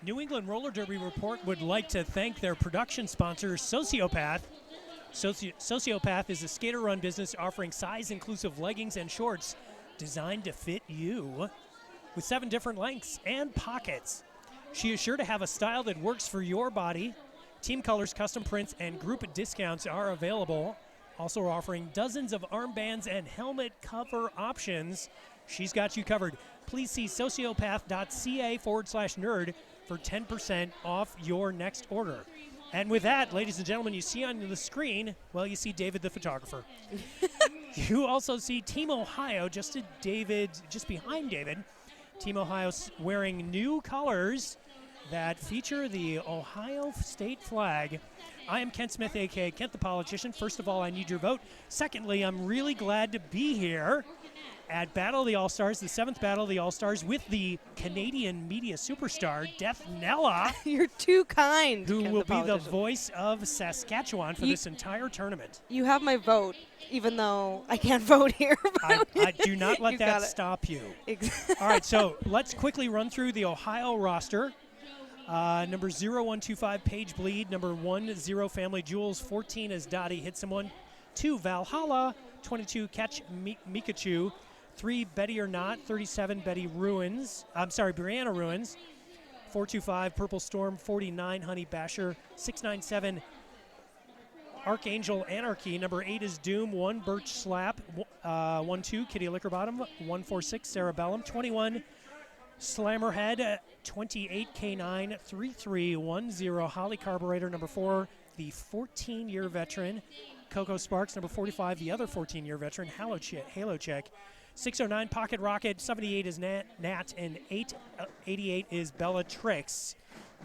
New England Roller Derby Report would like to thank their production sponsor, Sociopath. Sociopath is a skater-run business offering size-inclusive leggings and shorts designed to fit you with 7 different lengths and pockets. She is sure to have a style that works for your body. Team colors, custom prints, and group discounts are available. Also offering dozens of armbands and helmet cover options. She's got you covered. Please see sociopath.ca/nerd for 10% off your next order. And with that, ladies and gentlemen, you see on the screen, well, you see David the photographer. You also see Team Ohio just behind David. Team Ohio wearing new colors that feature the Ohio state flag. I am Kent Smith, a.k.a. Kent the Politician. First of all, I need your vote. Secondly, I'm really glad to be here at Battle of the All-Stars, the 7th Battle of the All-Stars, with the Canadian media superstar, Def Nella. You're too kind, who Kent will the be the voice of Saskatchewan for this entire tournament. You have my vote, even though I can't vote here. I do not let that stop you. Exactly. All right, so let's quickly run through the Ohio roster. Number 0125, Paige Bleed. Number 10, Family Jewels. 14 is Dottie Hit Someone. 2, Valhalla. 22, Catch Mikachu. 3, Betty or Not. 37, Brianna Ruins. 425, Purple Storm. 49, Honey Basher. 697, Archangel Anarchy. Number 8 is Doom. 1, Birch Slap. 12, Kitty Lickerbottom. 146, Cerebellum. 21, Slammerhead. 28, K9. 3310, Holly Carburetor. Number 4, the 14-year veteran. Coco Sparks. Number 45, the other 14-year veteran, Halo Check. 609, Pocket Rocket. 78 is Nat, and 88 is Bellatrix.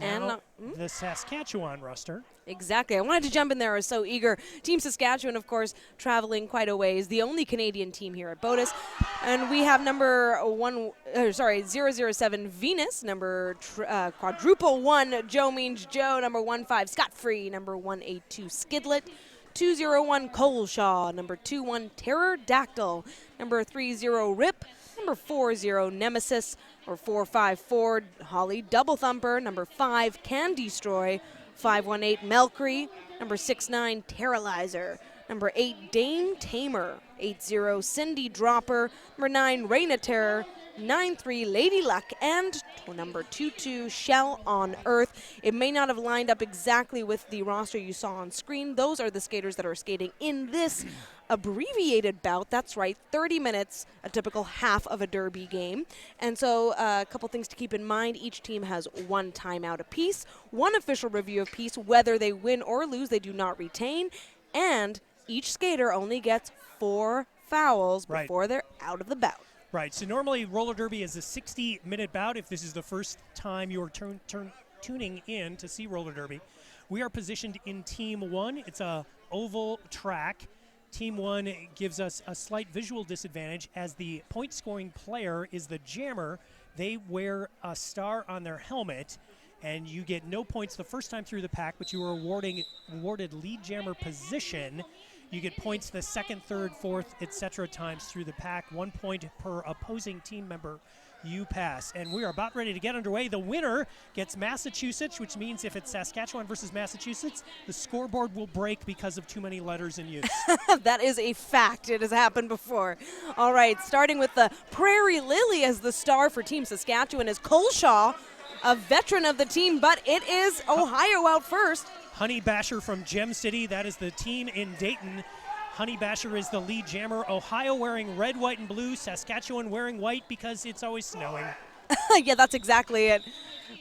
Now, the Saskatchewan roster. Exactly. I wanted to jump in there. I was so eager. Team Saskatchewan, of course, traveling quite a ways. The only Canadian team here at BOTAS. And we have number 007 Venus, number quadruple 1 Joe Means Joe, number 15 Scott Free, number 182 Skidlet, 201 Coleshaw, number 21 Pterodactyl, number 30 Rip, number 40 Nemesis, or 454 Holly Double Thumper, number 5 Can Destroy, 518 Melcree, number 69 Terralizer, number 8 Dane Tamer, 80 Cindy Dropper, number 9 Reina Terror, 93 Lady Luck, and number 22 Shell on Earth. It may not have lined up exactly with the roster you saw on screen. Those are the skaters that are skating in this abbreviated bout. That's right, 30 minutes, a typical half of a derby game. And so a couple things to keep in mind. Each team has 1 timeout apiece, 1 official review apiece. Whether they win or lose, they do not retain. And each skater only gets 4 fouls before they're out of the bout. Right, so normally roller derby is a 60-minute bout. If this is the first time you're tuning in to see roller derby, we are positioned in Team 1. It's a oval track. Team 1 gives us a slight visual disadvantage as the point-scoring player is the jammer. They wear a star on their helmet, and you get no points the first time through the pack, but you are awarded lead jammer position. You get points the second, third, fourth, etc. times through the pack. 1 point per opposing team member you pass. And we are about ready to get underway. The winner gets Massachusetts, which means if it's Saskatchewan versus Massachusetts, the scoreboard will break because of too many letters in use. That is a fact. It has happened before. All right, starting with the Prairie Lily as the star for Team Saskatchewan is Coleshaw, a veteran of the team, but it is Ohio out first. Honey Basher from Gem City, that is the team in Dayton. Honey Basher is the lead jammer. Ohio wearing red, white, and blue. Saskatchewan wearing white because it's always snowing. Yeah, that's exactly it.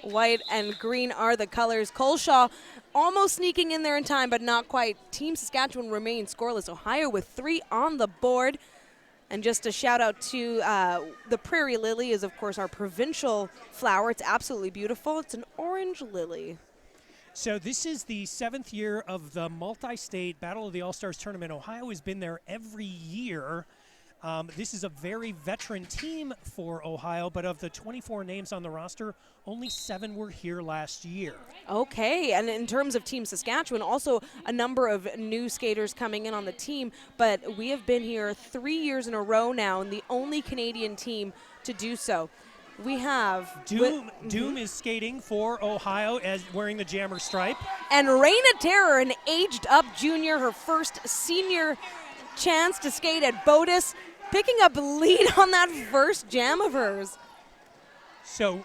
White and green are the colors. Coleshaw almost sneaking in there in time, but not quite. Team Saskatchewan remains scoreless. Ohio with 3 on the board. And just a shout out to the Prairie Lily is, of course, our provincial flower. It's absolutely beautiful. It's an orange lily. So this is the 7th year of the multi-state Battle of the All-Stars tournament. Ohio has been there every year. This is a very veteran team for Ohio, but of the 24 names on the roster, only 7 were here last year. Okay, and in terms of Team Saskatchewan, also a number of new skaters coming in on the team, but we have been here 3 years in a row now, and the only Canadian team to do so. we have Doom is skating for Ohio as wearing the jammer stripe. And Raina Terror, an aged-up junior, her first senior chance to skate at BOTAS, picking up lead on that first jam of hers. So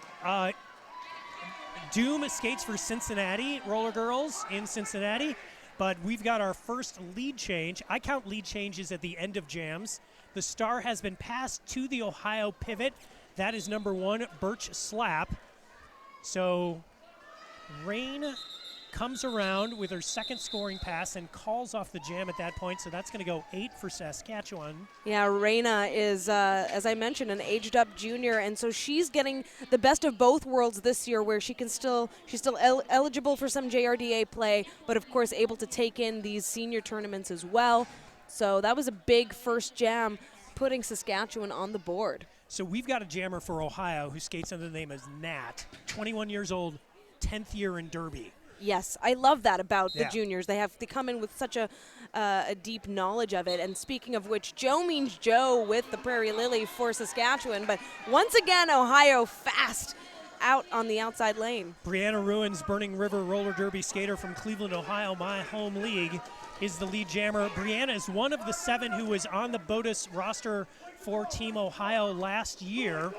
Doom skates for Cincinnati Roller Girls in Cincinnati, but we've got our first lead change. I count lead changes at the end of jams. The star has been passed to the Ohio pivot. That is number 1, Birch Slap. So Rain comes around with her second scoring pass and calls off the jam at that point, so that's going to go 8 for Saskatchewan. Yeah, Raina is, as I mentioned, an aged-up junior, and so she's getting the best of both worlds this year, where she's still eligible for some JRDA play, but of course able to take in these senior tournaments as well. So that was a big first jam, putting Saskatchewan on the board. So we've got a jammer for Ohio who skates under the name of Nat, 21 years old, 10th year in Derby. Yes, I love that about the Yeah. juniors. They come in with such a deep knowledge of it. And speaking of which, Joe means Joe with the Prairie Lily for Saskatchewan. But once again, Ohio fast out on the outside lane. Brianna Ruins, Burning River roller derby skater from Cleveland, Ohio, my home league, is the lead jammer. Brianna is one of the 7 who was on the BOTAS roster for Team Ohio last year.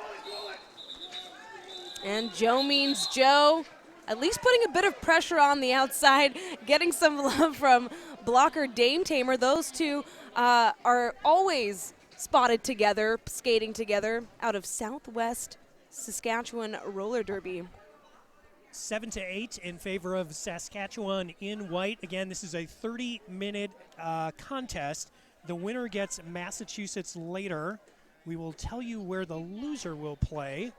And Joe means Joe, at least putting a bit of pressure on the outside, getting some love from blocker Dame Tamer. Those two are always spotted together, skating together out of Southwest Saskatchewan roller derby. 7-8 in favor of Saskatchewan in white. Again, this is a 30-minute contest. The winner gets Massachusetts later. We will tell you where the loser will play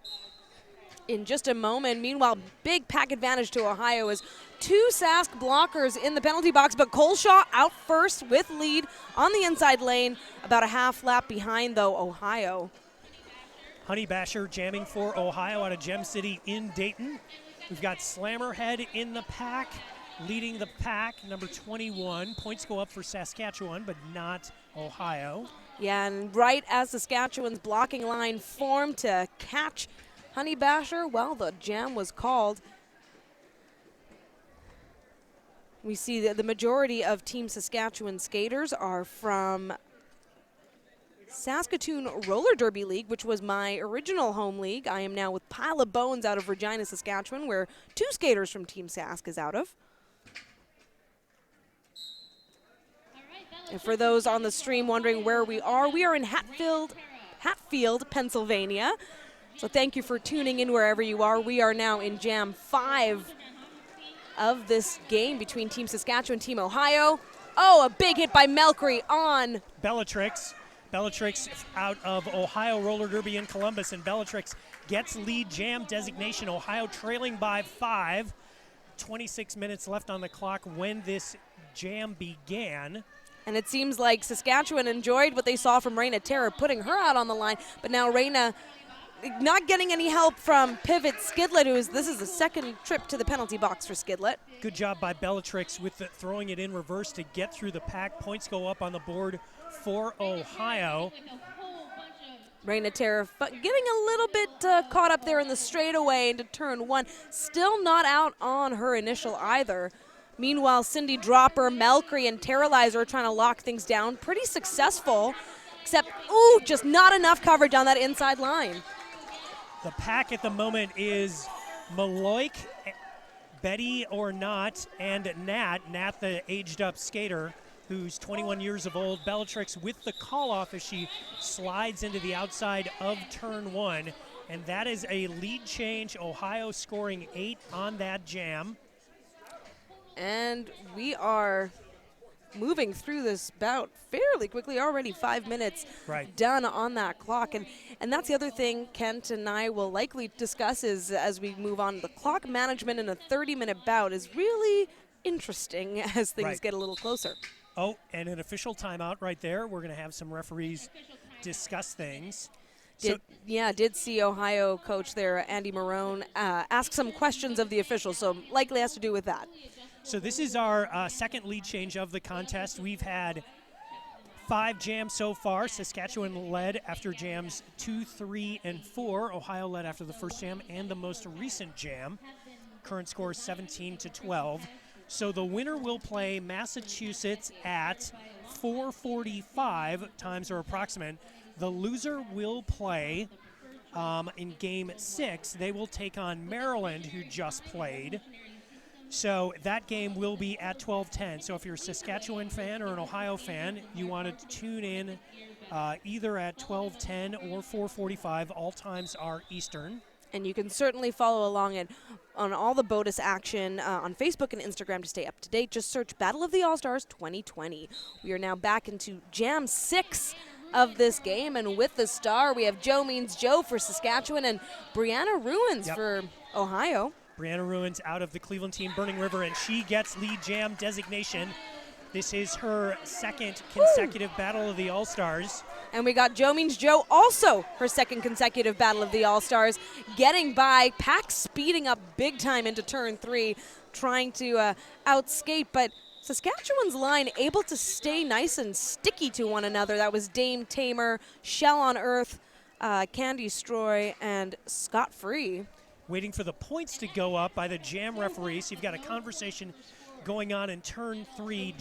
in just a moment. Meanwhile, big pack advantage to Ohio as 2 Sask blockers in the penalty box, but Coleshaw out first with lead on the inside lane, about a half lap behind, though, Ohio. Honey Basher jamming for Ohio out of Gem City in Dayton. We've got Slammerhead in the pack, leading the pack, number 21. Points go up for Saskatchewan, but not Ohio. Yeah, and right as Saskatchewan's blocking line formed to catch Honey Basher, well, the jam was called. We see that the majority of Team Saskatchewan skaters are from Saskatoon Roller Derby League, which was my original home league. I am now with Pile of Bones out of Regina, Saskatchewan, where 2 skaters from Team Sask is out of. And for those on the stream wondering where we are in Hatfield, Pennsylvania. So thank you for tuning in wherever you are. We are now in Jam 5 of this game between Team Saskatchewan and Team Ohio. Oh, a big hit by Melcree on Bellatrix. Bellatrix out of Ohio Roller Derby in Columbus, and Bellatrix gets lead jam designation. Ohio trailing by 5. 26 minutes left on the clock when this jam began. And it seems like Saskatchewan enjoyed what they saw from Raina Terror, putting her out on the line. But now Raina not getting any help from pivot Skidlet, this is the second trip to the penalty box for Skidlet. Good job by Bellatrix with throwing it in reverse to get through the pack. Points go up on the board for Ohio. Raina Terror getting a little bit caught up there in the straightaway into turn 1. Still not out on her initial either. Meanwhile, Cindy Dropper, Melcree, and Terralizer are trying to lock things down. Pretty successful, except, ooh, just not enough coverage on that inside line. The pack at the moment is Maloik, Betty or Not, and Nat. Nat, the aged-up skater, who's 21 years of old. Bellatrix with the call-off as she slides into the outside of turn 1. And that is a lead change. Ohio scoring 8 on that jam. And we are moving through this bout fairly quickly, already 5 minutes done on that clock. And that's the other thing Kent and I will likely discuss is as we move on. The clock management in a 30-minute bout is really interesting as things get a little closer. Oh, and an official timeout right there. We're going to have some referees discuss things. Did see Ohio coach there, Andy Marone, ask some questions of the officials, so likely has to do with that. So this is our second lead change of the contest. We've had 5 jams so far. Saskatchewan led after jams 2, 3, and 4. Ohio led after the first jam and the most recent jam. Current score 17-12. So the winner will play Massachusetts at 4:45. Times are approximate. The loser will play in Game 6. They will take on Maryland, who just played. So that game will be at 12:10. So if you're a Saskatchewan fan or an Ohio fan, you want to tune in either at 12:10 or 4:45. All times are Eastern. And you can certainly follow along on all the BOTAS action on Facebook and Instagram to stay up to date. Just search Battle of the All-Stars 2020. We are now back into Jam 6 of this game. And with the star, we have Joe Means Joe for Saskatchewan and Brianna Ruins for Ohio. Brianna Ruins out of the Cleveland team, Burning River, and she gets lead jam designation. This is her second consecutive Battle of the All-Stars. And we got Joe Means Joe, also her second consecutive Battle of the All-Stars, getting by. Pack speeding up big time into turn 3, trying to outskate, but Saskatchewan's line able to stay nice and sticky to one another. That was Dame Tamer, Shell on Earth, Candy Stroy, and Scott Free. Waiting for the points to go up by the jam referee. So you've got a conversation going on in turn 3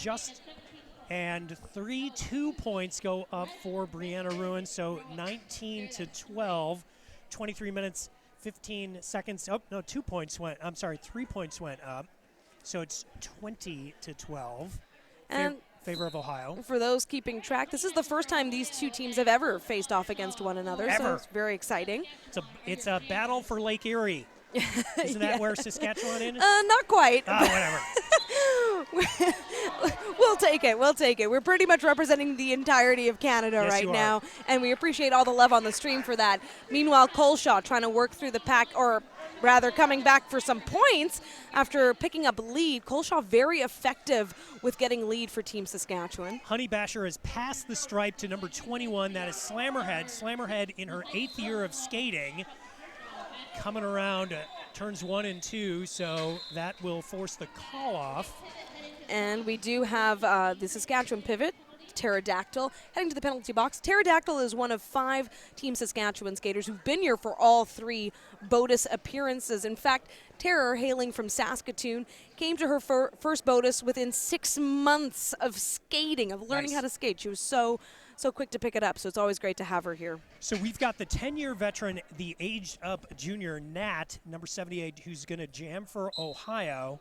and 2 points go up for Brianna Ruins. So 19-12, 23 minutes, 15 seconds. Oh, no, 2 points went, I'm sorry, 3 points went up. So it's 20-12. And favor of Ohio. for those keeping track, this is the first time these two teams have ever faced off against one another. Ever. So it's very exciting. It's a battle for Lake Erie. Isn't that where Saskatchewan is? Not quite. Whatever. We'll take it. We'll take it. We're pretty much representing the entirety of Canada Yes, right you now, are. and we appreciate all the love on the stream for that. Meanwhile, Coleshaw trying to work through the pack, or rather coming back for some points after picking up lead. Coleshaw very effective with getting lead for Team Saskatchewan. Honey Basher has passed the stripe to number 21. That is Slammerhead. Slammerhead in her 8th year of skating. Coming around turns 1 and 2, so that will force the call off. And we do have the Saskatchewan pivot, Pterodactyl, heading to the penalty box. Pterodactyl is one of 5 Team Saskatchewan skaters who've been here for all 3 BOTAS appearances. In fact, Terror, hailing from Saskatoon, came to her first BOTAS within 6 months of skating, of learning how to skate. She was so quick to pick it up, so it's always great to have her here. So we've got the 10-year veteran, the aged-up junior, Nat, number 78, who's going to jam for Ohio.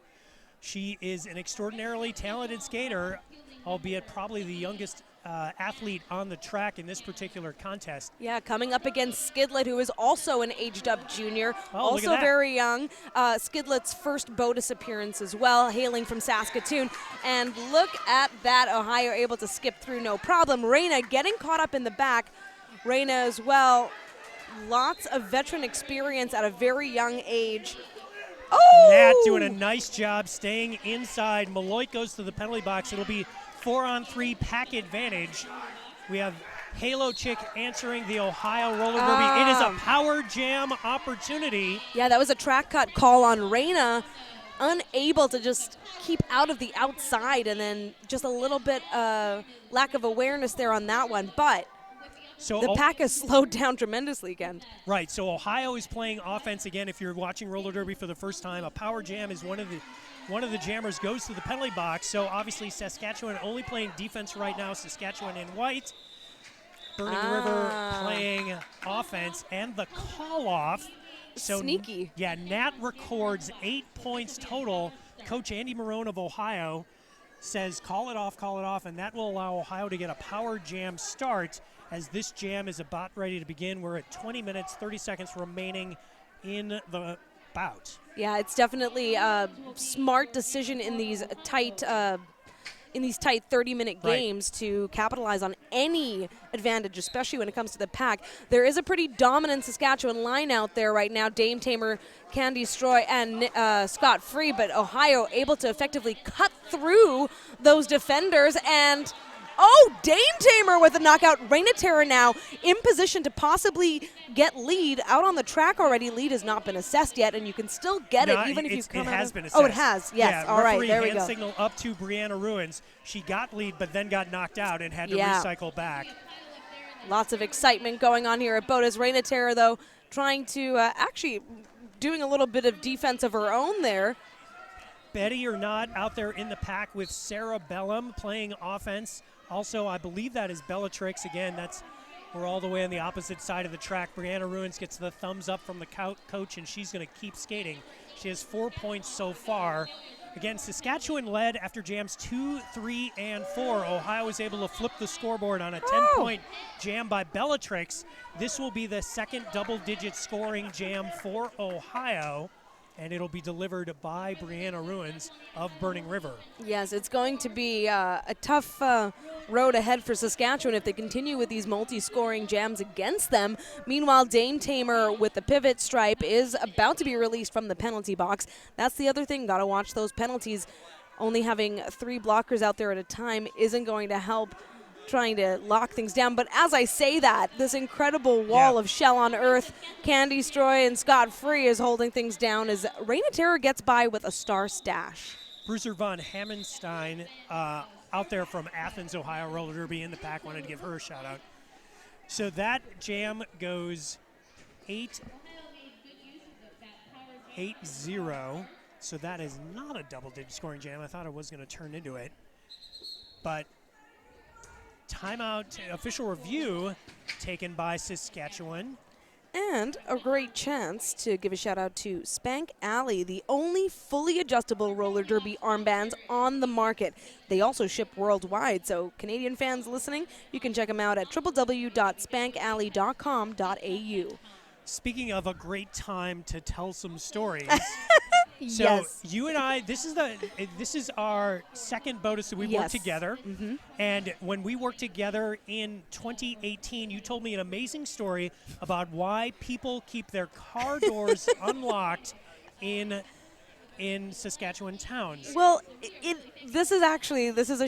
She is an extraordinarily talented skater, albeit probably the youngest athlete on the track in this particular contest. Yeah, coming up against Skidlet, who is also an aged-up junior, Oh, look at also that. very young. Skidlet's first BOTAS appearance as well, hailing from Saskatoon. And look at that, Ohio able to skip through no problem. Reyna getting caught up in the back. Reyna as well, lots of veteran experience at a very young age. Oh! Nat doing a nice job staying inside. Malloy goes to the penalty box. It'll be 4-on-3 pack advantage. We have Halo Chick answering the Ohio roller derby. It is a power jam opportunity. Yeah, that was a track cut call on Reyna, unable to just keep out of the outside, and then just a little bit lack of awareness there on that one. But So the pack has slowed down tremendously again. Right, so Ohio is playing offense again. If you're watching roller derby for the first time, a power jam is one of the jammers goes to the penalty box. So obviously Saskatchewan only playing defense right now. Saskatchewan in white. Burning River playing offense, and the call off. So sneaky. Yeah, Nat records 8 points total. Coach Andy Marone of Ohio says call it off, and that will allow Ohio to get a power jam start as this jam is about ready to begin. We're at 20 minutes, 30 seconds remaining in the bout. Yeah, it's definitely a smart decision in these tight 30-minute games to capitalize on any advantage, especially when it comes to the pack. There is a pretty dominant Saskatchewan line out there right now. Dame Tamer, Candy Stroy, and Scott Free, but Ohio able to effectively cut through those defenders, and Oh, Dame Tamer with a knockout. Reina Terra now in position to possibly get lead. Out on the track already. Lead has not been assessed yet, and you can still get it even if you come out. It has been assessed. Oh, it has. Yes. Yeah, all right. There we hand go. signal up to Brianna Ruins. She got lead, but then got knocked out and had to recycle back. Lots of excitement going on here at BOTAS. Reina Terra, though, trying to actually doing a little bit of defense of her own there. Betty or not out there in the pack with Sarah Bellum playing offense. Also, I believe that is Bellatrix. Again, we're all the way on the opposite side of the track. Brianna Ruins gets the thumbs up from the coach, and she's going to keep skating. She has 4 points so far. Again, Saskatchewan led after jams 2, 3, and 4. Ohio was able to flip the scoreboard on a 10-point jam by Bellatrix. This will be the second double-digit scoring jam for Ohio, and it'll be delivered by Brianna Ruins of Burning River. Yes, it's going to be a tough road ahead for Saskatchewan if they continue with these multi-scoring jams against them. Meanwhile, Dame Tamer with the pivot stripe is about to be released from the penalty box. That's the other thing. Got to watch those penalties. Only having 3 blockers out there at a time isn't going to help trying to lock things down. But as I say that, this incredible wall of Shell on Earth, Candy Stroy and Scott Free is holding things down as Reina Terra gets by with a star stash. Bruiser von Hammenstein out there from Athens, Ohio, roller derby in the pack. Wanted to give her a shout out. So that jam goes 8-0. So that is not a double-digit scoring jam. I thought it was going to turn into it. But timeout, official review taken by Saskatchewan. And a great chance to give a shout out to Spank Alley, the only fully adjustable roller derby armbands on the market. They also ship worldwide, so Canadian fans listening, you can check them out at www.spankalley.com.au. Speaking of a great time to tell some stories. So yes. you and I, this is our second BOTAS that we worked together. Mm-hmm. And when we worked together in 2018, you told me an amazing story about why people keep their car doors unlocked in Saskatchewan towns. Well, this is a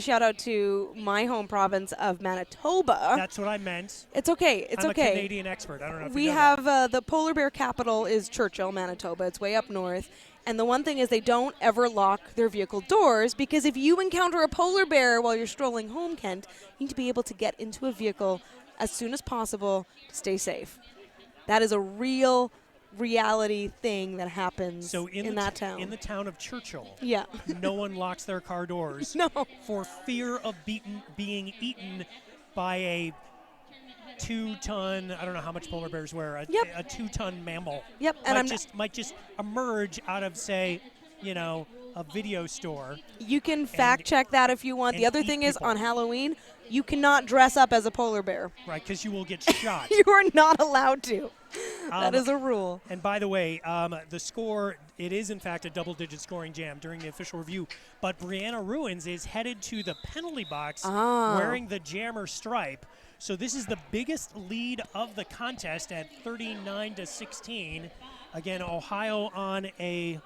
shout out to my home province of Manitoba. That's what I meant. It's okay. It's I'm okay. a Canadian expert. I don't know if we you know have that. the polar bear capital is Churchill, Manitoba. It's way up north. And the one thing is they don't ever lock their vehicle doors because if you encounter a polar bear while you're strolling home, Kent, you need to be able to get into a vehicle as soon as possible to stay safe. That is a real reality thing that happens in that town. In the town of Churchill, no one locks their car doors for fear of being eaten by a 2-ton, I don't know how much polar bears weigh, a 2-ton mammal. Yep, and might just emerge out of, say, a video store. You can fact check that if you want. The other thing is, people. on Halloween, you cannot dress up as a polar bear. Right, because you will get shot. You are not allowed to. That is a rule. And by the way, the score, it is in fact a double-digit scoring jam during the official review, but Brianna Ruins is headed to the penalty box wearing the jammer stripe. So this is the biggest lead of the contest at 39-16. Again, Ohio on a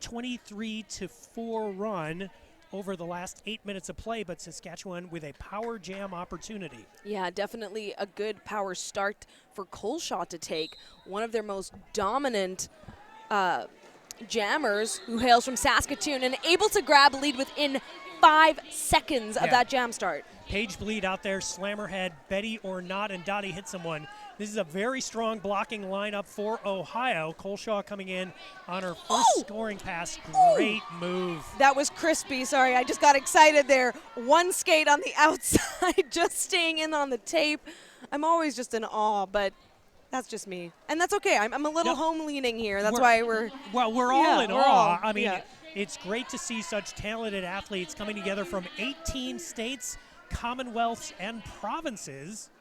23-4 run over the last 8 minutes of play, but Saskatchewan with a power jam opportunity. Yeah, definitely a good power start for Coleshaw to take. One of their most dominant jammers, who hails from Saskatoon, and able to grab a lead within 5 seconds of that jam start. Paige Bleed out there, slammer head, Betty or not, and Dottie hit someone. This is a very strong blocking lineup for Ohio. Coleshaw coming in on her first scoring pass. Great move. That was crispy. Sorry, I just got excited there. One skate on the outside, just staying in on the tape. I'm always just in awe, but that's just me. And that's okay. I'm a little home-leaning here. That's why we're all in awe. I mean, it's great to see such talented athletes coming together from 18 states, commonwealths, and provinces.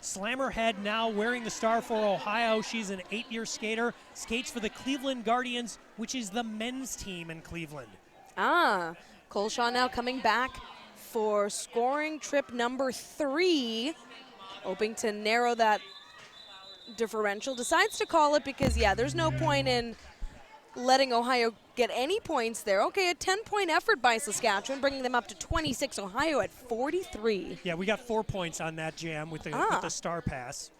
Slammerhead now wearing the star for Ohio. She's an 8-year skater, skates for the Cleveland Guardians, which is the men's team in Cleveland. Coleshaw now coming back for scoring trip number 3, hoping to narrow that differential. Decides to call it because, there's no point in letting Ohio get any points there. Okay, a 10-point effort by Saskatchewan, bringing them up to 26. Ohio at 43. Yeah, we got 4 points on that jam with the star pass.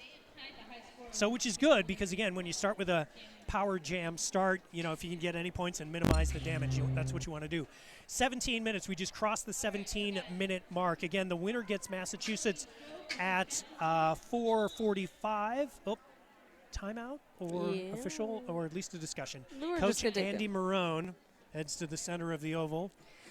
So, which is good because, again, when you start with a power jam start, if you can get any points and minimize the damage, that's what you want to do. 17 minutes. We just crossed the 17-minute mark. Again, the winner gets Massachusetts at 4:45. Oh, timeout or official or at least a discussion. Coach Andy Marone heads to the center of the oval.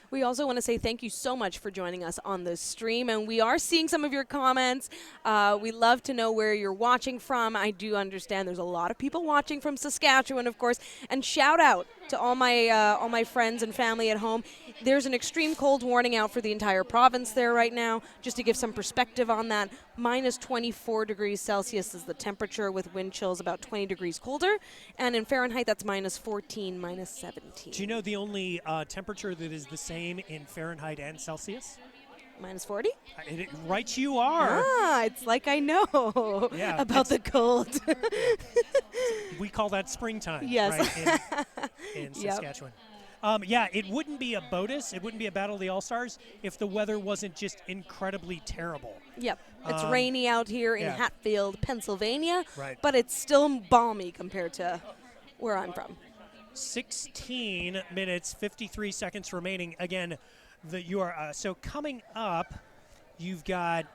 We also want to say thank you so much for joining us on this stream, and we are seeing some of your comments. We love to know where you're watching from. I do understand there's a lot of people watching from Saskatchewan, of course, and shout out to all my friends and family at home. There's an extreme cold warning out for the entire province there right now. Just to give some perspective on that, minus 24 degrees Celsius is the temperature with wind chills about 20 degrees colder. And in Fahrenheit, that's minus 14, minus 17. Do you know the only temperature that is the same in Fahrenheit and Celsius? Minus 40? Right you are. It's like I know about the cold. We call that springtime. Yes. Right, in Saskatchewan. It wouldn't be a BOTAS, it wouldn't be a Battle of the All-Stars if the weather wasn't just incredibly terrible. Yep. It's rainy out here in Hatfield, Pennsylvania, right. But it's still balmy compared to where I'm from. 16 minutes, 53 seconds remaining. Again, so coming up, you've got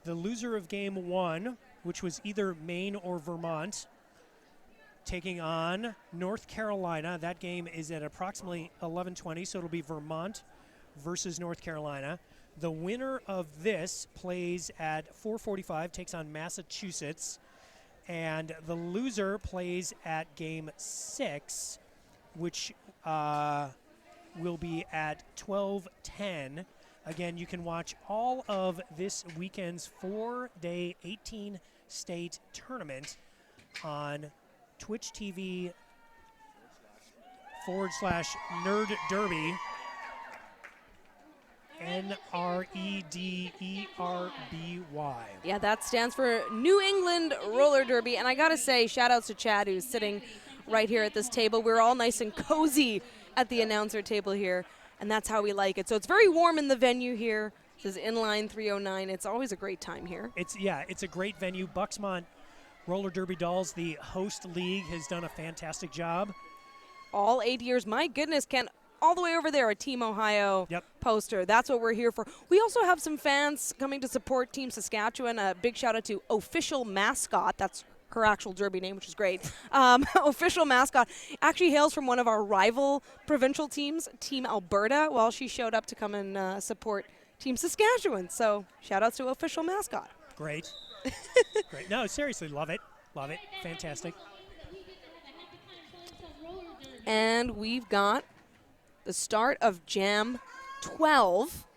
the loser of game 1, which was either Maine or Vermont, taking on North Carolina. That game is at approximately 11:20, so it'll be Vermont versus North Carolina. The winner of this plays at 4:45, takes on Massachusetts, and the loser plays at game 6, which will be at 12:10. Again, you can watch all of this weekend's 4-day 18-state tournament on Twitch TV /Nerd Derby. NREDERBY. Yeah, that stands for New England Roller Derby. And I got to say, shout outs to Chad, who's sitting right here at this table. We're all nice and cozy at the announcer table here, and that's how we like it. So it's very warm in the venue here. This is Inline 309. It's always a great time here. It's a great venue. Bucksmont Roller Derby Dolls, the host league, has done a fantastic job. All 8 years. My goodness, Ken, all the way over there, a Team Ohio poster. That's what we're here for. We also have some fans coming to support Team Saskatchewan. A big shout out to Official Mascot. That's her actual derby name, which is great. Official Mascot actually hails from one of our rival provincial teams, Team Alberta. Well, she showed up to come and support Team Saskatchewan. So shout outs to Official Mascot. Great. Great. No, seriously, love it. Love it. Fantastic. And we've got the start of Jam 12.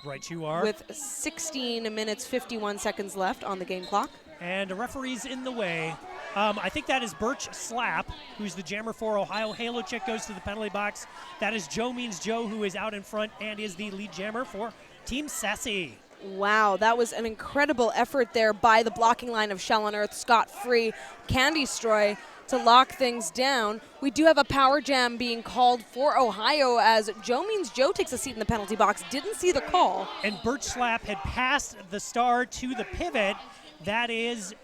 Right you are. With 16 minutes, 51 seconds left on the game clock. And a referee's in the way. I think that is Birch Slap, who's the jammer for Ohio. Halo Chick goes to the penalty box. That is Joe Means Joe, who is out in front and is the lead jammer for Team Sassy. Wow, that was an incredible effort there by the blocking line of Shell on Earth, Scott Free, Candy Stroy to lock things down. We do have a power jam being called for Ohio as Joe Means Joe takes a seat in the penalty box. Didn't see the call. And Birch Slap had passed the star to the pivot. That is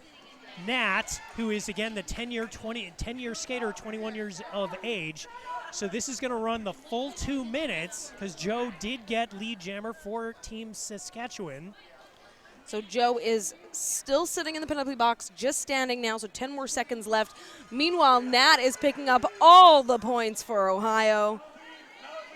Nat, who is, again, the 10-year skater, 21 years of age. So this is going to run the full 2 minutes because Joe did get lead jammer for Team Saskatchewan. So Joe is still sitting in the penalty box, just standing now, so 10 more seconds left. Meanwhile, Nat is picking up all the points for Ohio.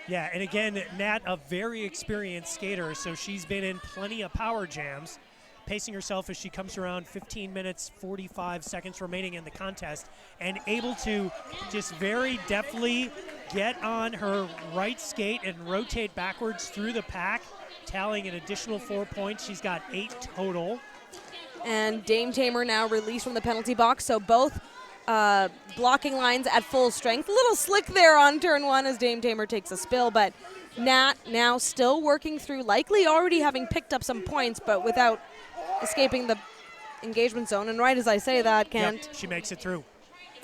Yeah, and again, Nat, a very experienced skater, so she's been in plenty of power jams, pacing herself as she comes around 15 minutes, 45 seconds remaining in the contest, and able to just very deftly get on her right skate and rotate backwards through the pack, tallying an additional 4 points. She's got 8 total. And Dame Tamer now released from the penalty box, so both blocking lines at full strength. A little slick there on turn 1 as Dame Tamer takes a spill, but Nat now still working through, likely already having picked up some points, but without escaping the engagement zone. And right as I say that, Kent. Yep, she makes it through.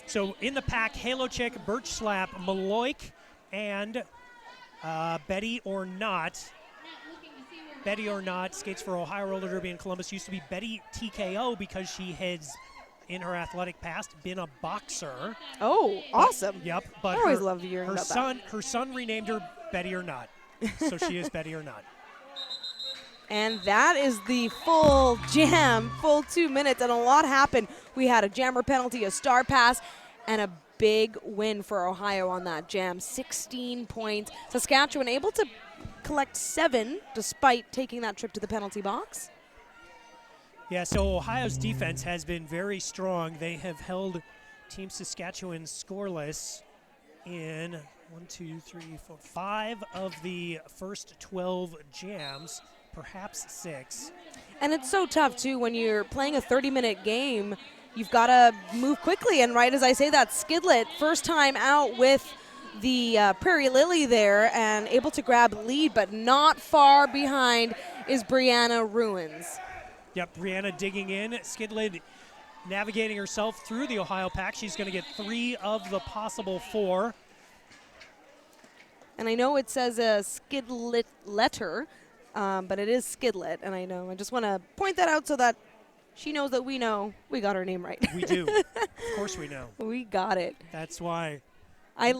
So in the pack, Halo Chick, Birch Slap, Maloik, and Betty or Not. Betty or Not skates for Ohio Roller Derby in Columbus. Used to be Betty TKO because she has, in her athletic past, been a boxer. Oh, awesome. Yep. But I always love hearing about that. Her son renamed her Betty or Not. So she is Betty or Not. And that is the full jam, full 2 minutes, and a lot happened. We had a jammer penalty, a star pass, and a big win for Ohio on that jam. 16 points. Saskatchewan able to collect 7 despite taking that trip to the penalty box. Yeah, so Ohio's defense has been very strong. They have held Team Saskatchewan scoreless in 5 of the first 12 jams, perhaps 6. And it's so tough, too, when you're playing a 30-minute game. You've got to move quickly. And right as I say that, Skidlet, first time out with the Prairie Lily there and able to grab lead, but not far behind is Brianna Ruins. Yep, Brianna digging in. Skidlet navigating herself through the Ohio pack. She's going to get 3 of the possible 4. And I know it says a Skidlet letter, but it is Skidlet. And I know, I just want to point that out so that she knows that we know we got her name right. We do. Of course we know. We got it. That's why. I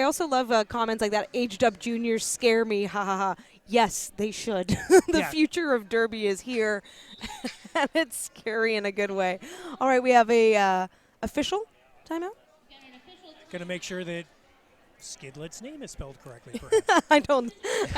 also love comments like that. Aged up juniors scare me. Ha ha ha. Yes, they should. The future of Derby is here, and it's scary in a good way. All right, we have a official timeout. Going to make sure that Skidlet's name is spelled correctly. I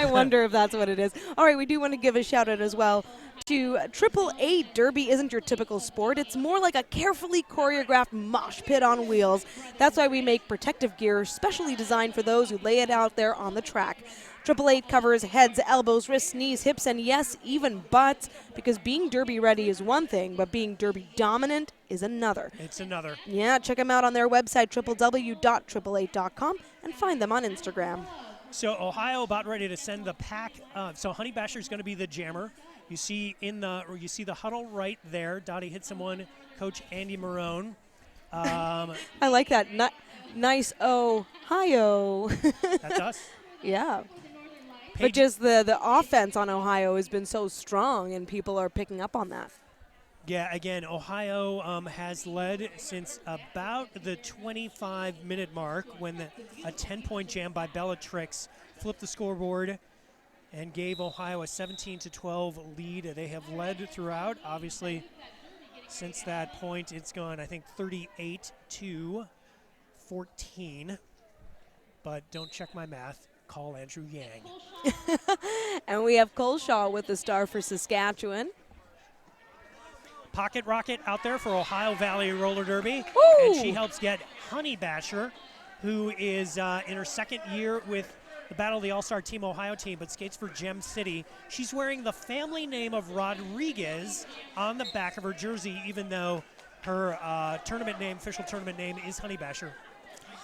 wonder if that's what it is. All right, we do want to give a shout out as well to AAA. Derby isn't your typical sport. It's more like a carefully choreographed mosh pit on wheels. That's why we make protective gear specially designed for those who lay it out there on the track. AAA covers heads, elbows, wrists, knees, hips, and yes, even butts, because being Derby ready is one thing, but being Derby dominant is another. It's another. Yeah, check them out on their website, www.888.com, and find them on Instagram. So Ohio about ready to send the pack. So Honey Basher is going to be the jammer. You see the huddle right there. Dottie hit someone. Coach Andy Marone. I like that. Nice Ohio. That's us. Yeah. But just the offense on Ohio has been so strong, and people are picking up on that. Yeah, again, Ohio has led since about the 25-minute mark when a 10-point jam by Bellatrix flipped the scoreboard and gave Ohio a 17-12 lead. They have led throughout. Obviously, since that point, it's gone, I think, 38-14. But don't check my math. Call Andrew Yang. And we have Coleshaw with the star for Saskatchewan. Pocket Rocket out there for Ohio Valley Roller Derby. Woo! And she helps get Honey Basher, who is in her second year with the Battle of the All-Star Team Ohio team, but skates for Gem City. She's wearing the family name of Rodriguez on the back of her jersey, even though her official tournament name is Honey Basher.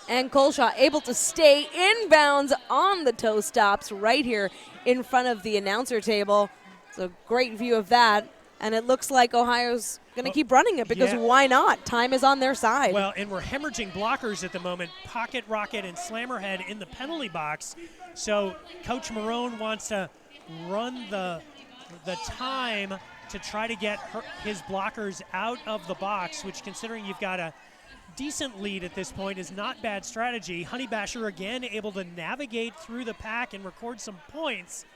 And Coleshaw able to stay inbounds on the toe stops right here in front of the announcer table. It's a great view of that. And it looks like Ohio's going to keep running it because why not? Time is on their side. Well, and we're hemorrhaging blockers at the moment. Pocket Rocket and Slammerhead in the penalty box. So Coach Marone wants to run the time to try to get his blockers out of the box, which, considering you've got a decent lead at this point, is not bad strategy. Honey Basher again able to navigate through the pack and record some points.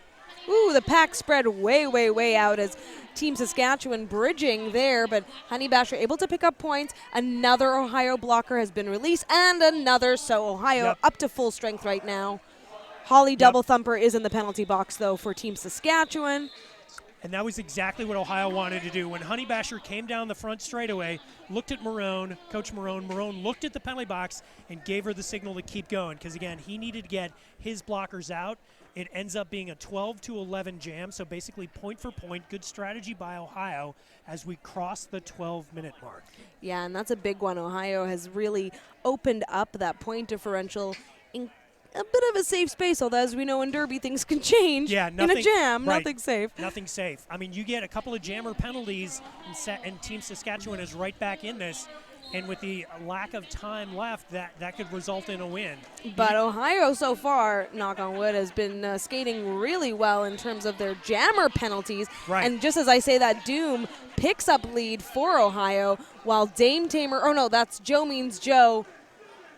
Ooh, the pack spread way, way, way out as Team Saskatchewan bridging there, but Honey Basher able to pick up points. Another Ohio blocker has been released, and another, so Ohio up to full strength right now. Holly Double Thumper is in the penalty box, though, for Team Saskatchewan. And that was exactly what Ohio wanted to do. When Honey Basher came down the front straightaway, looked at Marone, Coach Marone. Marone looked at the penalty box and gave her the signal to keep going because, again, he needed to get his blockers out. It ends up being a 12-11 jam, so basically point for point. Good strategy by Ohio as we cross the 12-minute mark. Yeah, and that's a big one. Ohio has really opened up that point differential in a bit of a safe space, although as we know in Derby, things can change. Yeah, in a jam, nothing's safe. Nothing's safe. I mean, you get a couple of jammer penalties, and Team Saskatchewan is right back in this. And with the lack of time left, that could result in a win. But Ohio so far, knock on wood, has been skating really well in terms of their jammer penalties. Right. And just as I say that, Doom picks up lead for Ohio, while that's Joe Means Joe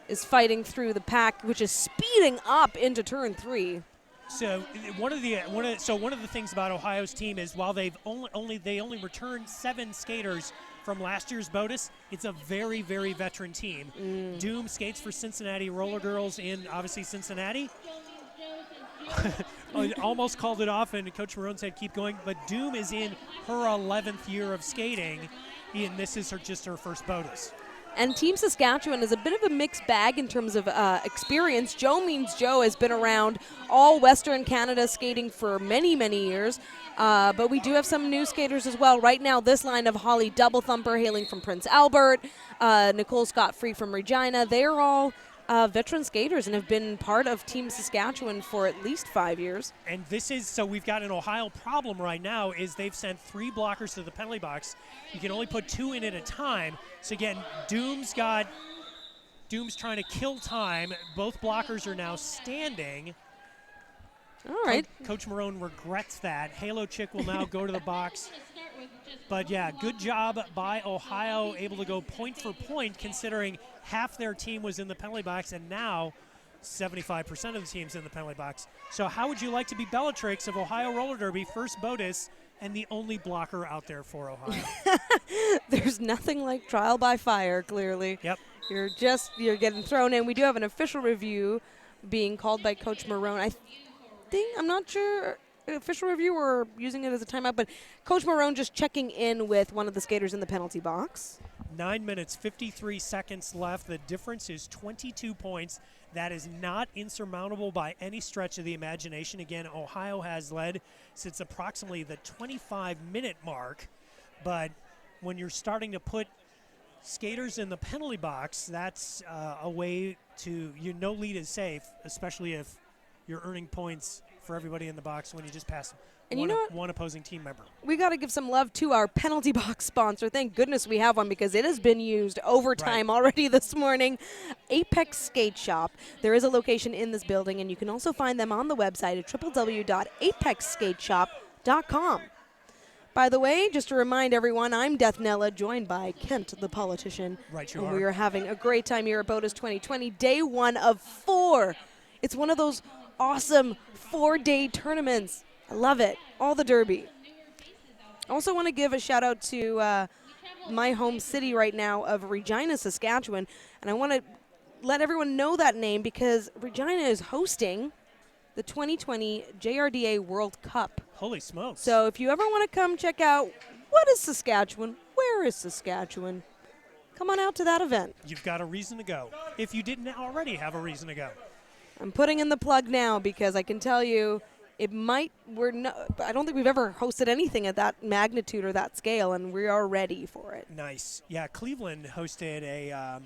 is fighting through the pack, which is speeding up into turn 3. So one of the things about Ohio's team is while they only returned 7 skaters from last year's BOTAS, it's a very, very veteran team. Doom skates for Cincinnati Roller Girls in, obviously, Cincinnati. I almost called it off, and Coach Marone said keep going, but Doom is in her 11th year of skating, and this is just her first BOTAS. And Team Saskatchewan is a bit of a mixed bag in terms of experience. Joe Means Joe has been around all Western Canada skating for many, many years. But we do have some new skaters as well. Right now, this line of Holly Double Thumper hailing from Prince Albert, Nicole Scott-Free from Regina, they are all veteran skaters and have been part of Team Saskatchewan for at least 5 years. And so we've got an Ohio problem right now is they've sent 3 blockers to the penalty box. You can only put 2 in at a time. So again, Doom's trying to kill time. Both blockers are now standing. All right. Coach Marone regrets that. Halo Chick will now go to the box. But yeah, good job by Ohio, able to go point for point considering half their team was in the penalty box and now 75% of the team's in the penalty box. So how would you like to be Bellatrix of Ohio Roller Derby, first BOTAS, and the only blocker out there for Ohio? There's nothing like trial by fire, clearly. Yep. You're getting thrown in. We do have an official review being called by Coach Marone. I'm not sure official review or using it as a timeout, but Coach Marone just checking in with one of the skaters in the penalty box. 9 minutes, 53 seconds left. The difference is 22 points. That is not insurmountable by any stretch of the imagination. Again, Ohio has led since approximately the 25-minute mark. But when you're starting to put skaters in the penalty box, that's a way to, lead is safe, especially if you're earning points for everybody in the box when you just pass one opposing team member. We got to give some love to our penalty box sponsor. Thank goodness we have one because it has been used overtime already this morning. Apex Skate Shop. There is a location in this building, and you can also find them on the website at www.apexskateshop.com. By the way, just to remind everyone, I'm Deathnella, joined by Kent, the politician. Right, you and are. we are having a great time here at BOTAS 2020, day 1 of 4. It's one of those awesome 4-day tournaments. I love it. All the derby. Also want to give a shout out to my home city right now of Regina, Saskatchewan. And I want to let everyone know that name because Regina is hosting the 2020 JRDA World Cup. Holy smokes. So if you ever want to come check out what is Saskatchewan, where is Saskatchewan, come on out to that event. You've got a reason to go if you didn't already have a reason to go. I'm putting in the plug now because I can tell you I don't think we've ever hosted anything at that magnitude or that scale, and we are ready for it. Nice. Yeah, Cleveland hosted a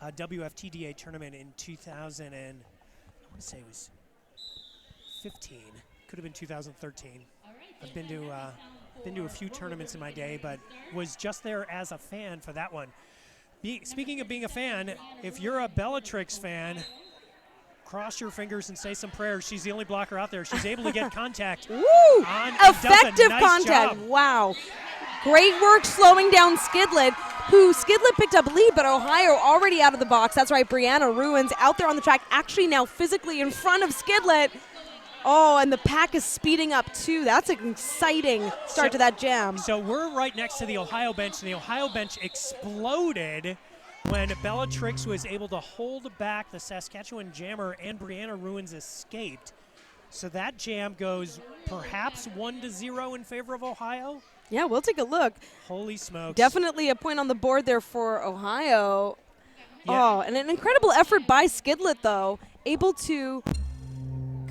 WFTDA tournament in 2000 and I want to say it was 15. Could have been 2013. I've been to a few tournaments in my day, but was just there as a fan for that one. Speaking of being a fan, if you're a Bellatrix fan, cross your fingers and say some prayers. She's the only blocker out there. She's able to get contact. Woo! Does Effective a nice contact. job. Wow. Great work slowing down Skidlet, who Skidlet picked up lead, but Ohio already out of the box. That's right, Brianna Ruins out there on the track, actually now physically in front of Skidlet. Oh, and the pack is speeding up too. That's an exciting start to that jam. So we're right next to the Ohio bench, and the Ohio bench exploded when Bellatrix was able to hold back the Saskatchewan jammer and Brianna Ruins escaped. So that jam goes perhaps 1-0 in favor of Ohio. Yeah, we'll take a look. Holy smokes. Definitely a point on the board there for Ohio. Yeah. Oh, and an incredible effort by Skidlet, though. Able to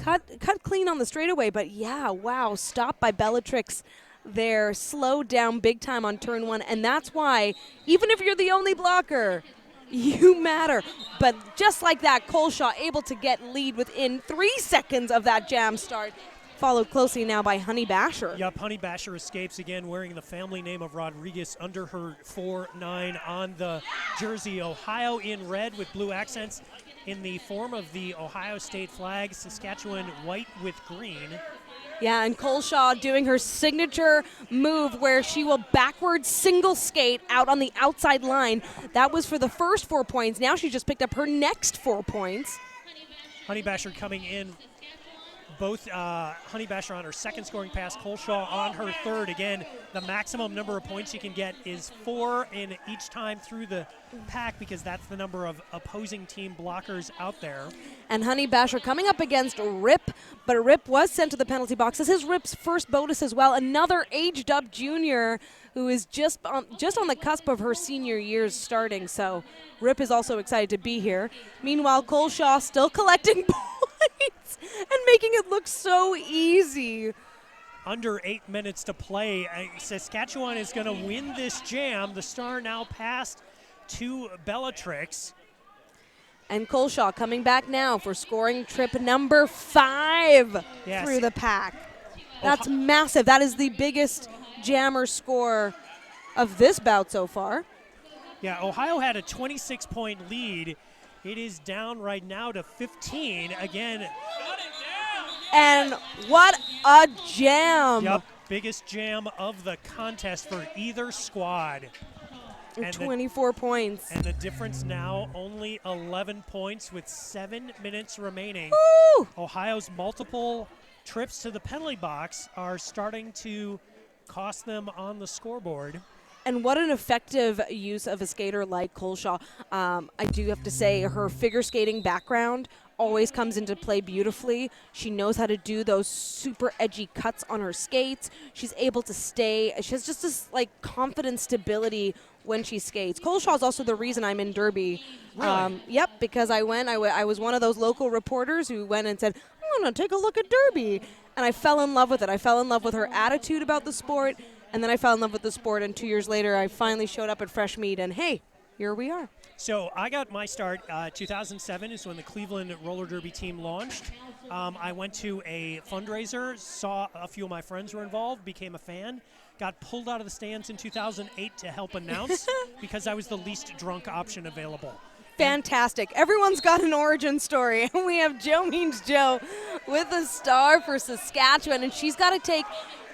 cut clean on the straightaway, but yeah, wow, stopped by Bellatrix there, slowed down big time on turn 1, and that's why, even if you're the only blocker, you matter. But just like that, Coleshaw able to get lead within 3 seconds of that jam start. followed closely now by Honey Basher. Yep, Honey Basher escapes again wearing the family name of Rodriguez under her 4-9 on the jersey. Ohio in red with blue accents in the form of the Ohio State flag. Saskatchewan white with green. Yeah, and Coleshaw doing her signature move where she will backwards single skate out on the outside line. That was for the first 4 points. Now she just picked up her next 4 points. Honey Basher coming in. Both Honey Basher on her second scoring pass, Coleshaw on her third. Again, the maximum number of points you can get is 4 in each time through the pack because that's the number of opposing team blockers out there. And Honey Basher coming up against Rip, but Rip was sent to the penalty box. This is Rip's first BOTAS as well. Another aged up junior who is just on the cusp of her senior years starting. So Rip is also excited to be here. Meanwhile, Coleshaw still collecting points and making it look so easy. Under 8 minutes to play. Saskatchewan is going to win this jam. The Star now passed to Bellatrix. And Coleshaw coming back now for scoring trip number 5 through the pack. That's massive. That is the biggest jammer score of this bout so far. Yeah, Ohio had a 26-point lead. It is down right now to 15. Again. And what a jam. Yep, biggest jam of the contest for either squad. And 24 points. And the difference now only 11 points with 7 minutes remaining. Woo! Ohio's multiple trips to the penalty box are starting to cost them on the scoreboard. And what an effective use of a skater like Coleshaw. I do have to say her figure skating background always comes into play beautifully. She knows how to do those super edgy cuts on her skates. She's able to stay. She has just this like confident stability when she skates. Coleshaw is also the reason I'm in Derby. Really? Yep, because I was one of those local reporters who went and said, I want to take a look at Derby. And I fell in love with it. I fell in love with her attitude about the sport. And then I fell in love with the sport, and 2 years later, I finally showed up at Fresh Meat, and hey, here we are. So I got my start. 2007 is when the Cleveland roller derby team launched. I went to a fundraiser, saw a few of my friends were involved, became a fan, got pulled out of the stands in 2008 to help announce because I was the least drunk option available. Fantastic. Everyone's got an origin story. We have Joe Means Joe with a star for Saskatchewan, and she's got to take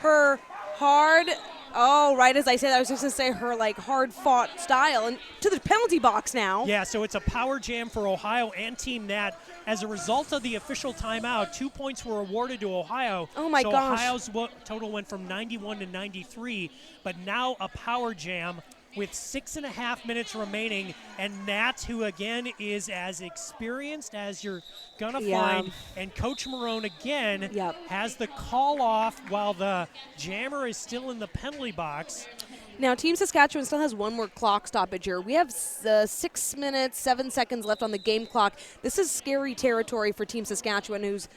her right as I said, I was just going to say her like hard-fought style and to the penalty box now. Yeah, so it's a power jam for Ohio and Team Nat. As a result of the official timeout, 2 points were awarded to Ohio. Oh my gosh. Ohio's total went from 91 to 93, but now a power jam with 6.5 minutes remaining, and Nat, who again is as experienced as you're gonna find, and Coach Marone again has the call off while the jammer is still in the penalty box. Now, Team Saskatchewan still has one more clock stoppage here. We have 6 minutes, 7 seconds left on the game clock. This is scary territory for Team Saskatchewan, who's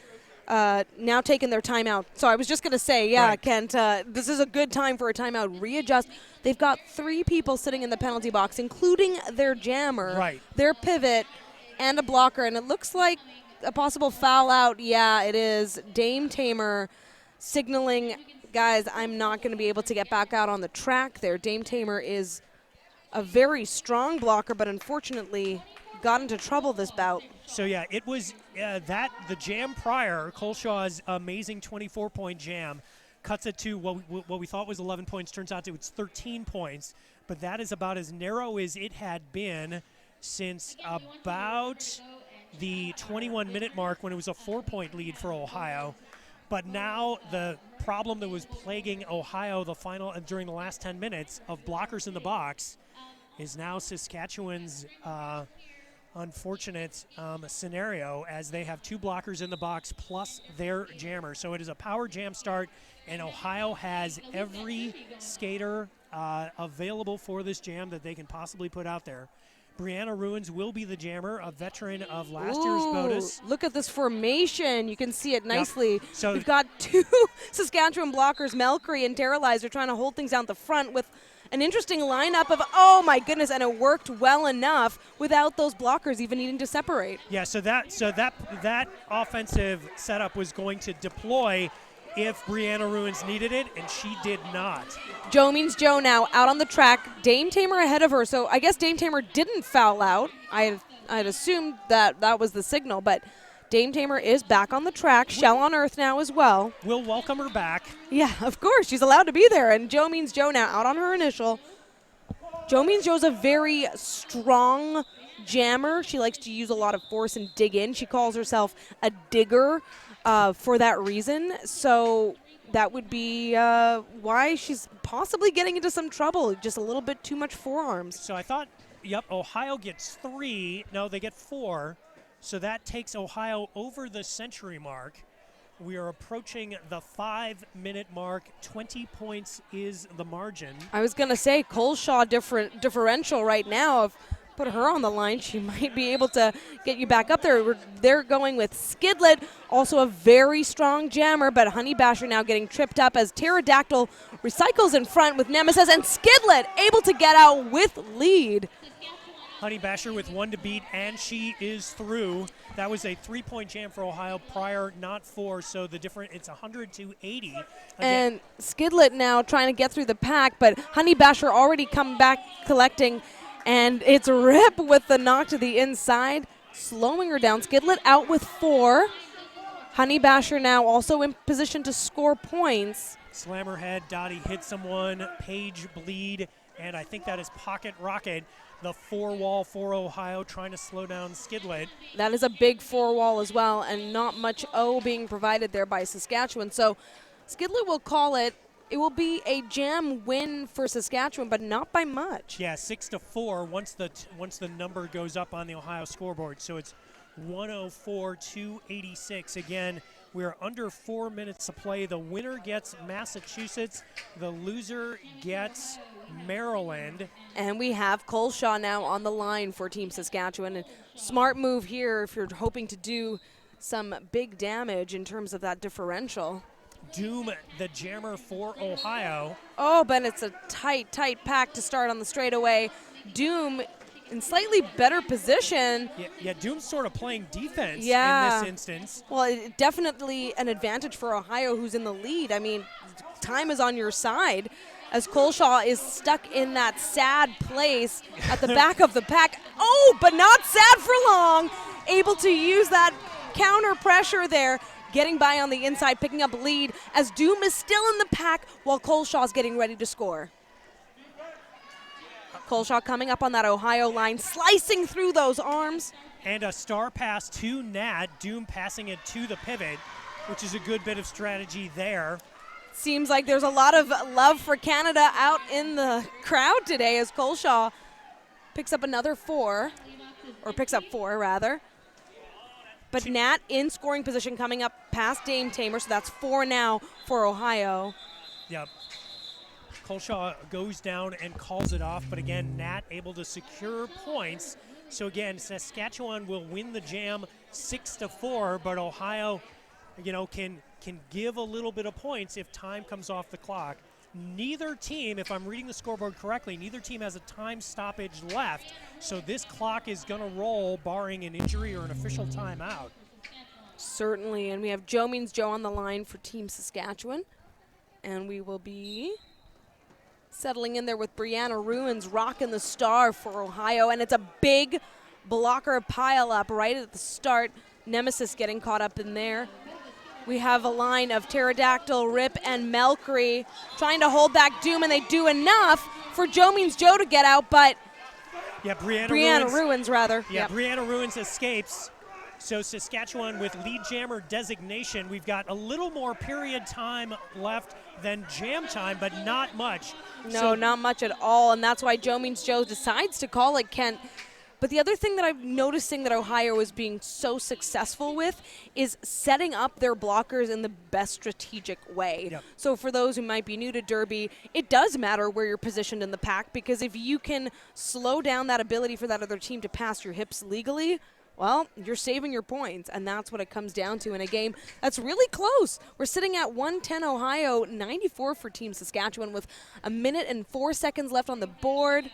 now taking their timeout. So I was just going to say, right. Kent, this is a good time for a timeout. Readjust. They've got 3 people sitting in the penalty box, including their jammer, their pivot, and a blocker. And it looks like a possible foul out. Yeah, it is. Dame Tamer signaling, guys, I'm not going to be able to get back out on the track there. Dame Tamer is a very strong blocker, but unfortunately got into trouble this bout. So yeah, it was the jam prior, Coleshaw's amazing 24-point jam, cuts it to what we thought was 11 points. Turns out it's 13 points, but that is about as narrow as it had been since about the 21-minute mark when it was a 4-point lead for Ohio. But now the problem that was plaguing Ohio during the last 10 minutes of blockers in the box is now Saskatchewan's unfortunate scenario, as they have 2 blockers in the box plus their jammer. So it is a power jam start, and Ohio has every skater available for this jam that they can possibly put out there. Brianna Ruins will be the jammer, a veteran of last year's BOTAS. Look at this formation. You can see it nicely. Yep. So we've got 2 Saskatchewan blockers, Melkery and Terralizer, trying to hold things down at the front with an interesting lineup of, oh my goodness, and it worked well enough without those blockers even needing to separate. Yeah, so that offensive setup was going to deploy if Brianna Ruins needed it, and she did not. Joe Means Joe now out on the track. Dame Tamer ahead of her, so I guess Dame Tamer didn't foul out. I'd assumed that was the signal, but Dame Tamer is back on the track. Shell on Earth now as well. We'll welcome her back. Yeah, of course. She's allowed to be there. And Joe Means Joe now out on her initial. Joe Means Joe's a very strong jammer. She likes to use a lot of force and dig in. She calls herself a digger for that reason. So that would be why she's possibly getting into some trouble. Just a little bit too much forearms. So I thought, yep, Ohio gets 3. No, they get 4. So that takes Ohio over the century mark. We are approaching the 5-minute mark. 20 points is the margin. I was going to say Coleshaw differential right now. If put her on the line, she might be able to get you back up there. They're going with Skidlet, also a very strong jammer, but Honey Basher now getting tripped up as Pterodactyl recycles in front with Nemesis, and Skidlet able to get out with lead. Honey Basher with 1 to beat, and she is through. That was a 3-point jam for Ohio prior, not 4, so the difference, it's 100 to 80. Again. And Skidlet now trying to get through the pack, but Honey Basher already come back collecting, and it's Rip with the knock to the inside, slowing her down. Skidlet out with 4. Honey Basher now also in position to score points. Slammer head, Dottie hit someone, Page bleed, and I think that is Pocket Rocket. The 4-wall for Ohio trying to slow down Skidlet. That is a big 4-wall as well, and not much O being provided there by Saskatchewan. So Skidlet will call it. It will be a jam win for Saskatchewan, but not by much. Yeah, 6-4 once the number goes up on the Ohio scoreboard. So it's 104-86. Again, we're under 4 minutes to play. The winner gets Massachusetts. The loser gets Maryland. And we have Coleshaw now on the line for Team Saskatchewan. And smart move here if you're hoping to do some big damage in terms of that differential. Doom, the jammer for Ohio. Oh, but it's a tight pack to start on the straightaway. Doom in slightly better position. Yeah, Doom's sort of playing defense in this instance. Well, definitely an advantage for Ohio, who's in the lead. I mean, time is on your side, as Coleshaw is stuck in that sad place at the back of the pack. Oh, but not sad for long. Able to use that counter pressure there, getting by on the inside, picking up lead as Doom is still in the pack while Coleshaw's getting ready to score. Coleshaw coming up on that Ohio line, slicing through those arms. And a star pass to Nat, Doom passing it to the pivot, which is a good bit of strategy there. Seems like there's a lot of love for Canada out in the crowd today as Coleshaw picks up another 4, or picks up 4 rather. But Nat in scoring position coming up past Dame Tamer, so that's 4 now for Ohio. Yep. Coleshaw goes down and calls it off, but again, Nat able to secure points. So again, Saskatchewan will win the jam 6-4, but Ohio, can give a little bit of points if time comes off the clock. Neither team, if I'm reading the scoreboard correctly, neither team has a time stoppage left. So this clock is going to roll, barring an injury or an official timeout. Certainly, and we have Joe Means Joe on the line for Team Saskatchewan. And we will be settling in there with Brianna Ruins rocking the star for Ohio. And it's a big blocker pile up right at the start. Nemesis getting caught up in there. We have a line of Pterodactyl, Rip, and Melkery trying to hold back Doom, and they do enough for Joe Means Joe to get out, but yeah, Brianna Ruins rather. Yeah, yep. Brianna Ruins escapes. So Saskatchewan with lead jammer designation. We've got a little more period time left than jam time, but not much. No, not much at all, and that's why Joe Means Joe decides to call it, Kent. But the other thing that I'm noticing that Ohio is being so successful with is setting up their blockers in the best strategic way. Yep. So for those who might be new to Derby, it does matter where you're positioned in the pack, because if you can slow down that ability for that other team to pass your hips legally, well, you're saving your points, and that's what it comes down to in a game that's really close. We're sitting at 110 Ohio, 94 for Team Saskatchewan with 1 minute and 4 seconds left on the board.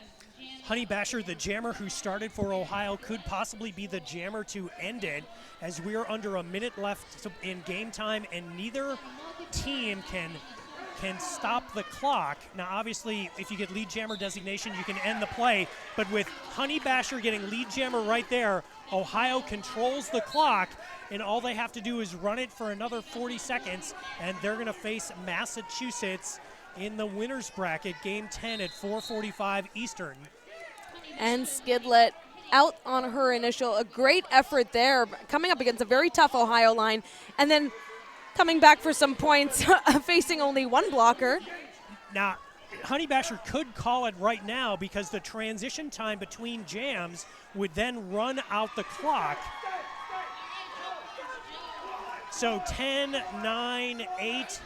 Honey Basher, the jammer who started for Ohio, could possibly be the jammer to end it, as we are under a minute left in game time, and neither team can stop the clock. Now, obviously, if you get lead jammer designation, you can end the play, but with Honey Basher getting lead jammer right there, Ohio controls the clock, and all they have to do is run it for another 40 seconds, and they're going to face Massachusetts in the winner's bracket, game 10 at 4:45 Eastern. And Skidlet out on her initial, a great effort there, coming up against a very tough Ohio line, and then coming back for some points, facing only one blocker. Now, Honey Basher could call it right now because the transition time between jams would then run out the clock. So 10, 9, 8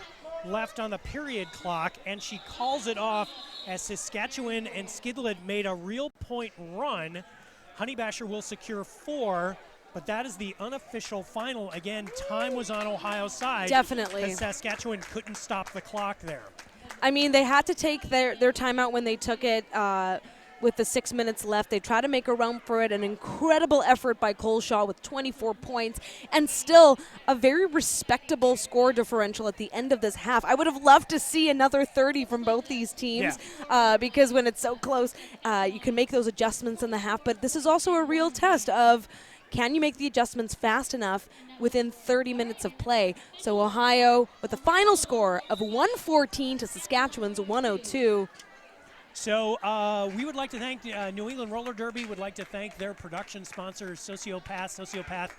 left on the period clock, and she calls it off as Saskatchewan and Skidlet made a real point run. Honey Basher will secure 4, but that is the unofficial final. Again, time was on Ohio's side. Definitely. Because Saskatchewan couldn't stop the clock there. I mean, they had to take their timeout when they took it with the 6 minutes left. They tried to make a run for it. An incredible effort by Coleshaw with 24 points, and still a very respectable score differential at the end of this half. I would have loved to see another 30 from both these teams, because when it's so close, you can make those adjustments in the half. But this is also a real test of, can you make the adjustments fast enough within 30 minutes of play? So Ohio with a final score of 114 to Saskatchewan's 102. So we would like to thank New England Roller Derby, would like to thank their production sponsor, Sociopath. Sociopath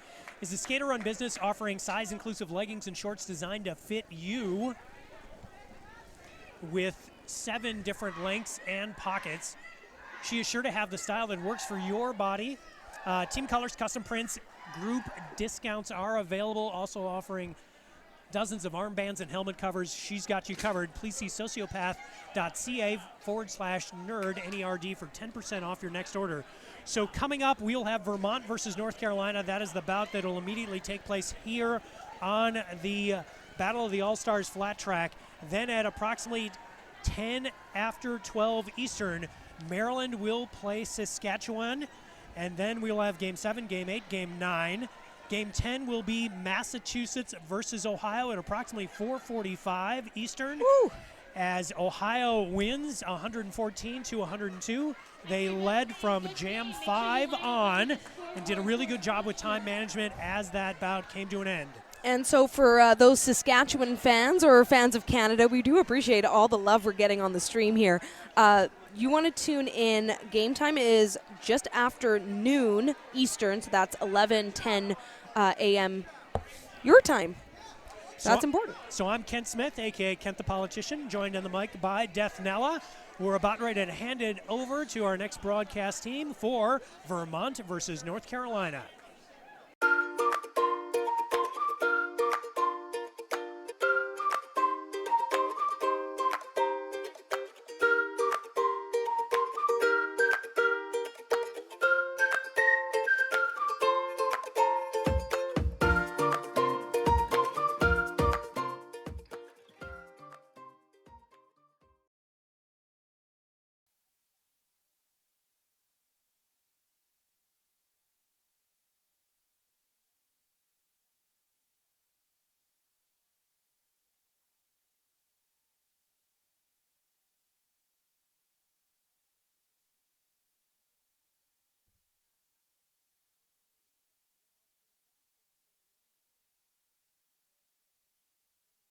is a skater-run business offering size-inclusive leggings and shorts designed to fit you with 7 different lengths and pockets. She is sure to have the style that works for your body. Team colors, custom prints, group discounts are available, also offering dozens of armbands and helmet covers. She's got you covered. Please see sociopath.ca/nerd, N-E-R-D, for 10% off your next order. So coming up, we'll have Vermont versus North Carolina. That is the bout that will immediately take place here on the Battle of the All-Stars flat track. Then at approximately 10 after 12 Eastern, Maryland will play Saskatchewan. And then we'll have Game 7, Game 8, Game 9. Game 10 will be Massachusetts versus Ohio at approximately 4:45 Eastern. Woo. As Ohio wins 114 to 102. They led from Jam 5 on and did a really good job with time management as that bout came to an end. And so for those Saskatchewan fans or fans of Canada, we do appreciate all the love we're getting on the stream here. You want to tune in. Game time is just after noon Eastern, so that's 11:10 a.m. your time. So that's important. So I'm Kent Smith, a.k.a. Kent the Politician, joined on the mic by Death Nella. We're about ready to hand it over to our next broadcast team for Vermont versus North Carolina.